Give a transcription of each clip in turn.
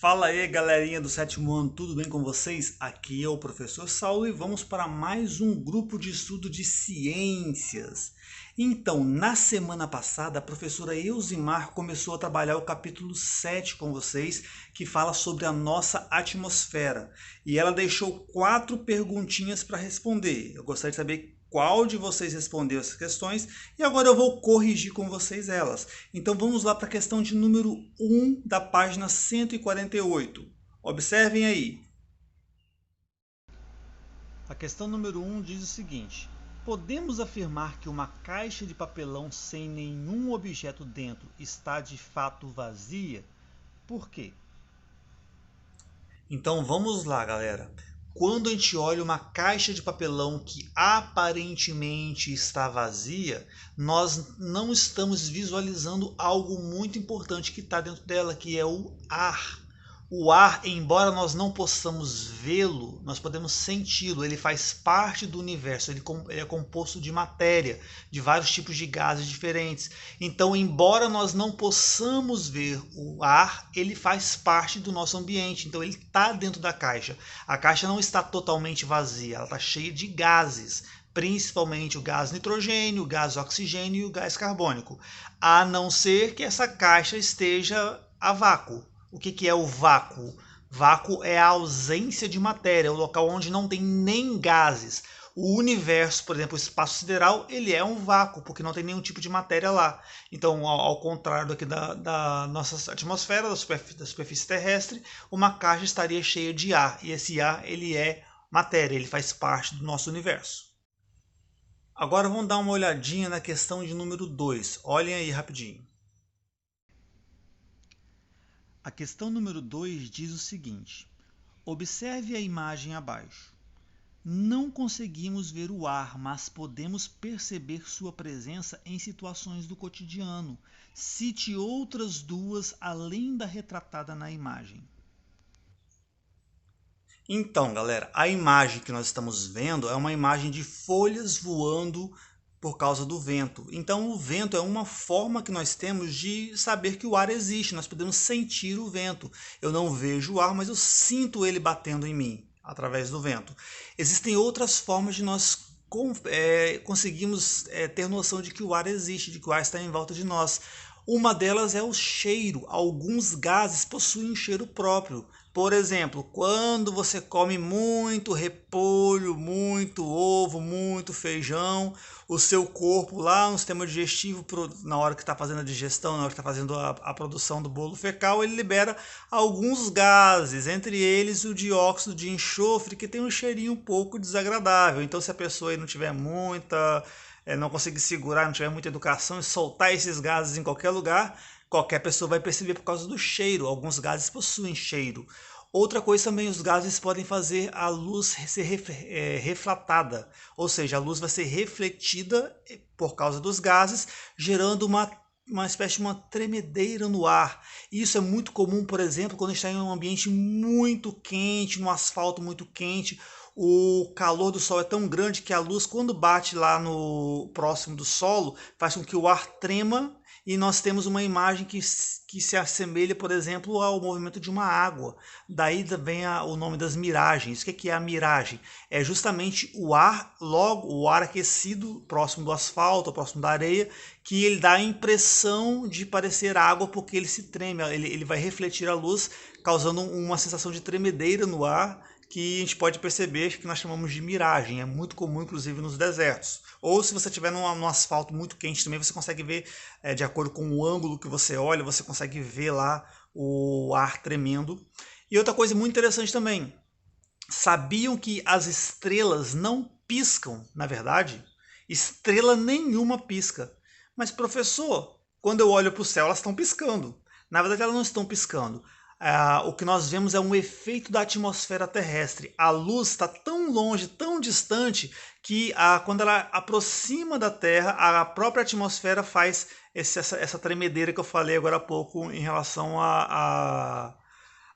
Fala aí, galerinha do sétimo ano, tudo bem com vocês? Aqui é o professor Saulo e vamos para mais um grupo de estudo de ciências. Então, na semana passada, a professora Elzimar começou a trabalhar o capítulo 7 com vocês, que fala sobre a nossa atmosfera. E ela deixou 4 perguntinhas para responder. Eu gostaria de saber qual de vocês respondeu essas questões e agora eu vou corrigir com vocês elas. Então vamos lá para a questão de número 1 da página 148. Observem aí. A questão número 1 diz o seguinte: podemos afirmar que uma caixa de papelão sem nenhum objeto dentro está de fato vazia? Por quê? Então vamos lá, galera. Quando a gente olha uma caixa de papelão que aparentemente está vazia, nós não estamos visualizando algo muito importante que está dentro dela, que é o ar. O ar, embora nós não possamos vê-lo, nós podemos senti-lo. Ele faz parte do universo, ele é composto de matéria, de vários tipos de gases diferentes. Então, embora nós não possamos ver o ar, ele faz parte do nosso ambiente. Então, ele está dentro da caixa. A caixa não está totalmente vazia, ela está cheia de gases, principalmente o gás nitrogênio, o gás oxigênio e o gás carbônico, a não ser que essa caixa esteja a vácuo. O que é o vácuo? Vácuo é a ausência de matéria, é o local onde não tem nem gases. O universo, por exemplo, o espaço sideral, ele é um vácuo, porque não tem nenhum tipo de matéria lá. Então, ao contrário daqui da nossa atmosfera, da superfície terrestre, uma caixa estaria cheia de ar. E esse ar, ele é matéria, ele faz parte do nosso universo. Agora vamos dar uma olhadinha na questão de número 2. Olhem aí rapidinho. A questão número 2 diz o seguinte: observe a imagem abaixo. Não conseguimos ver o ar, mas podemos perceber sua presença em situações do cotidiano. Cite outras duas além da retratada na imagem. Então, galera, a imagem que nós estamos vendo é uma imagem de folhas voando por causa do vento. Então, o vento é uma forma que nós temos de saber que o ar existe. Nós podemos sentir o vento. Eu não vejo o ar, mas eu sinto ele batendo em mim através do vento. Existem outras formas de nós conseguimos ter noção de que o ar existe, de que o ar está em volta de nós. Uma delas é o cheiro. Alguns gases possuem um cheiro próprio. Por exemplo, quando você come muito repolho, muito ovo, muito feijão, o seu corpo lá no sistema digestivo, na hora que está fazendo a digestão, na hora que está fazendo a produção do bolo fecal, ele libera alguns gases, entre eles o dióxido de enxofre, que tem um cheirinho um pouco desagradável. Então, se a pessoa aí não tiver não conseguir segurar, não tiver muita educação e soltar esses gases em qualquer lugar, qualquer pessoa vai perceber por causa do cheiro. Alguns gases possuem cheiro. Outra coisa também, os gases podem fazer a luz ser refratada, ou seja, a luz vai ser refletida por causa dos gases, gerando uma espécie de uma tremedeira no ar. Isso é muito comum, por exemplo, quando está em um ambiente muito quente, no asfalto muito quente. O calor do sol é tão grande que a luz, quando bate lá no próximo do solo, faz com que o ar trema e nós temos uma imagem que se assemelha, por exemplo, ao movimento de uma água. Daí vem o nome das miragens. O que é a miragem? É justamente o ar aquecido próximo do asfalto, próximo da areia, que ele dá a impressão de parecer água porque ele se treme, ele vai refletir a luz, causando uma sensação de tremedeira no ar, que a gente pode perceber que nós chamamos de miragem. É muito comum, inclusive, nos desertos. Ou se você estiver num asfalto muito quente também, você consegue ver, de acordo com o ângulo que você olha, você consegue ver lá o ar tremendo. E outra coisa muito interessante também, sabiam que as estrelas não piscam, na verdade? Estrela nenhuma pisca. Mas, professor, quando eu olho para o céu, elas estão piscando. Na verdade, elas não estão piscando. O que nós vemos é um efeito da atmosfera terrestre. A luz está tão longe, tão distante, que quando ela aproxima da Terra, a própria atmosfera faz essa tremedeira que eu falei agora há pouco em relação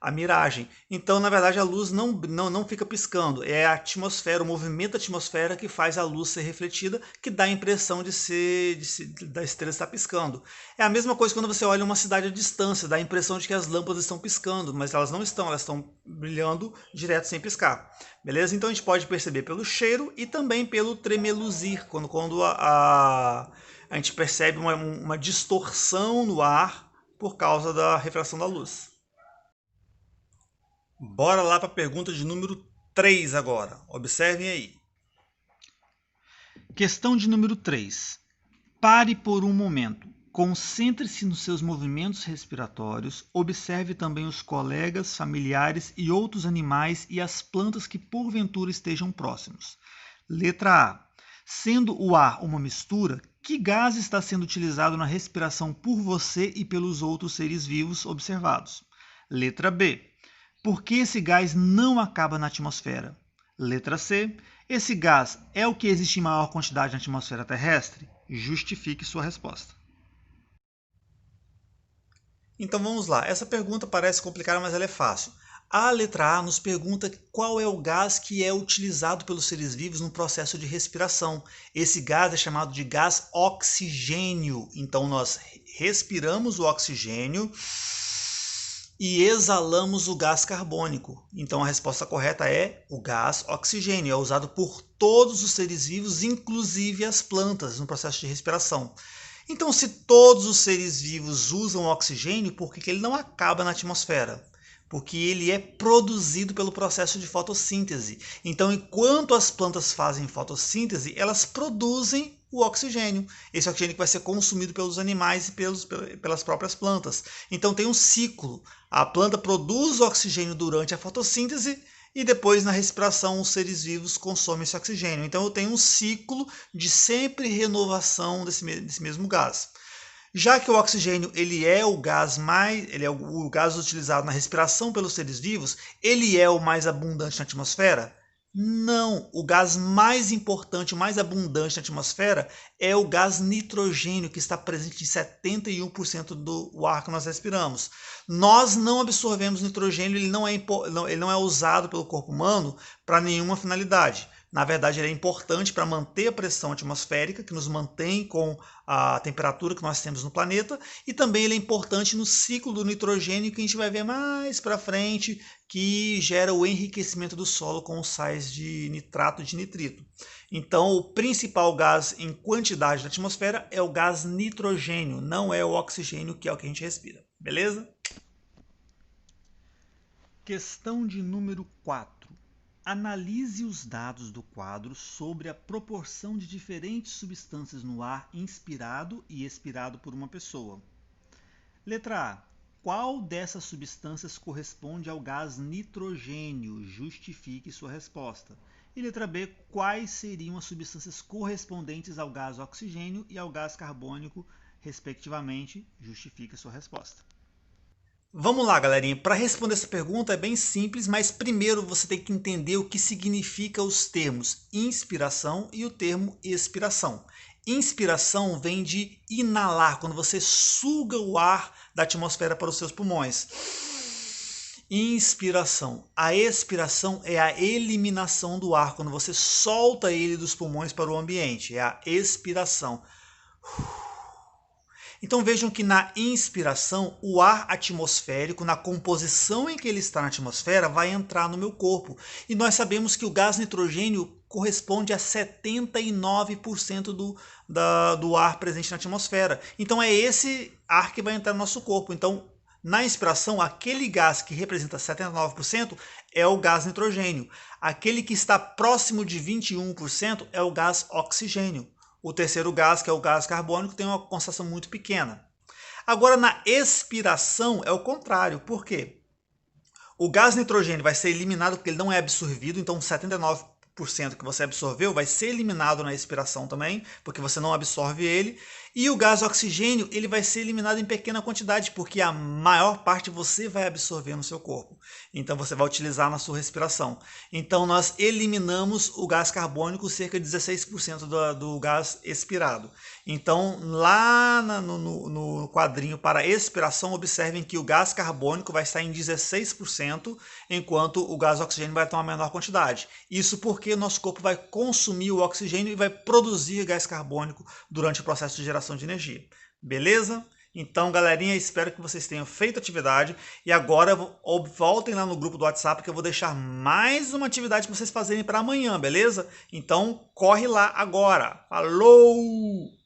a miragem. Então, na verdade, a luz não fica piscando. É a atmosfera, o movimento da atmosfera que faz a luz ser refletida, que dá a impressão da estrela estar piscando. É a mesma coisa quando você olha uma cidade à distância, dá a impressão de que as lâmpadas estão piscando, mas elas não estão, elas estão brilhando direto sem piscar. Beleza? Então a gente pode perceber pelo cheiro e também pelo tremeluzir, quando a gente percebe uma distorção no ar por causa da refração da luz. Bora lá para a pergunta de número 3 agora. Observem aí. Questão de número 3. Pare por um momento. Concentre-se nos seus movimentos respiratórios. Observe também os colegas, familiares e outros animais e as plantas que porventura estejam próximos. Letra A. Sendo o ar uma mistura, que gás está sendo utilizado na respiração por você e pelos outros seres vivos observados? Letra B. Por que esse gás não acaba na atmosfera? Letra C. Esse gás é o que existe em maior quantidade na atmosfera terrestre? Justifique sua resposta. Então vamos lá. Essa pergunta parece complicada, mas ela é fácil. A letra A nos pergunta qual é o gás que é utilizado pelos seres vivos no processo de respiração. Esse gás é chamado de gás oxigênio. Então nós respiramos o oxigênio e exalamos o gás carbônico. Então a resposta correta é o gás oxigênio. É usado por todos os seres vivos, inclusive as plantas, no processo de respiração. Então, se todos os seres vivos usam oxigênio, por que ele não acaba na atmosfera? Porque ele é produzido pelo processo de fotossíntese. Então, enquanto as plantas fazem fotossíntese, elas produzem o oxigênio. Esse oxigênio que vai ser consumido pelos animais e pelas próprias plantas. Então, tem um ciclo. A planta produz oxigênio durante a fotossíntese e depois, na respiração, os seres vivos consomem esse oxigênio. Então, eu tenho um ciclo de sempre renovação desse mesmo gás. Já que o oxigênio ele é o gás utilizado na respiração pelos seres vivos, ele é o mais abundante na atmosfera? Não, o gás mais importante, mais abundante na atmosfera é o gás nitrogênio, que está presente em 71% do ar que nós respiramos. Nós não absorvemos nitrogênio, ele não é usado pelo corpo humano para nenhuma finalidade. Na verdade, ele é importante para manter a pressão atmosférica, que nos mantém com a temperatura que nós temos no planeta, e também ele é importante no ciclo do nitrogênio, que a gente vai ver mais para frente, que gera o enriquecimento do solo com os sais de nitrato e de nitrito. Então, o principal gás em quantidade na atmosfera é o gás nitrogênio, não é o oxigênio, que é o que a gente respira. Beleza? Questão de número 4. Analise os dados do quadro sobre a proporção de diferentes substâncias no ar inspirado e expirado por uma pessoa. Letra A. Qual dessas substâncias corresponde ao gás nitrogênio? Justifique sua resposta. E letra B. Quais seriam as substâncias correspondentes ao gás oxigênio e ao gás carbônico, respectivamente? Justifique sua resposta. Vamos lá, galerinha. Para responder essa pergunta é bem simples, mas primeiro você tem que entender o que significa os termos inspiração e o termo expiração. Inspiração vem de inalar, quando você suga o ar da atmosfera para os seus pulmões. Inspiração. A expiração é a eliminação do ar, quando você solta ele dos pulmões para o ambiente. É a expiração. Então vejam que na inspiração, o ar atmosférico, na composição em que ele está na atmosfera, vai entrar no meu corpo. E nós sabemos que o gás nitrogênio corresponde a 79% do ar presente na atmosfera. Então é esse ar que vai entrar no nosso corpo. Então, na inspiração, aquele gás que representa 79% é o gás nitrogênio. Aquele que está próximo de 21% é o gás oxigênio. O terceiro gás, que é o gás carbônico, tem uma concentração muito pequena. Agora, na expiração, é o contrário. Por quê? O gás nitrogênio vai ser eliminado porque ele não é absorvido, então 79% que você absorveu vai ser eliminado na expiração também, porque você não absorve ele. E o gás oxigênio, ele vai ser eliminado em pequena quantidade, porque a maior parte você vai absorver no seu corpo. Então você vai utilizar na sua respiração. Então nós eliminamos o gás carbônico, cerca de 16% do gás expirado. Então lá no quadrinho para expiração, observem que o gás carbônico vai estar em 16%, enquanto o gás oxigênio vai ter uma menor quantidade. Isso porque o nosso corpo vai consumir o oxigênio e vai produzir gás carbônico durante o processo de geração de energia. Beleza? Então, galerinha, espero que vocês tenham feito a atividade. E agora voltem lá no grupo do WhatsApp que eu vou deixar mais uma atividade para vocês fazerem para amanhã, beleza? Então, corre lá agora. Falou!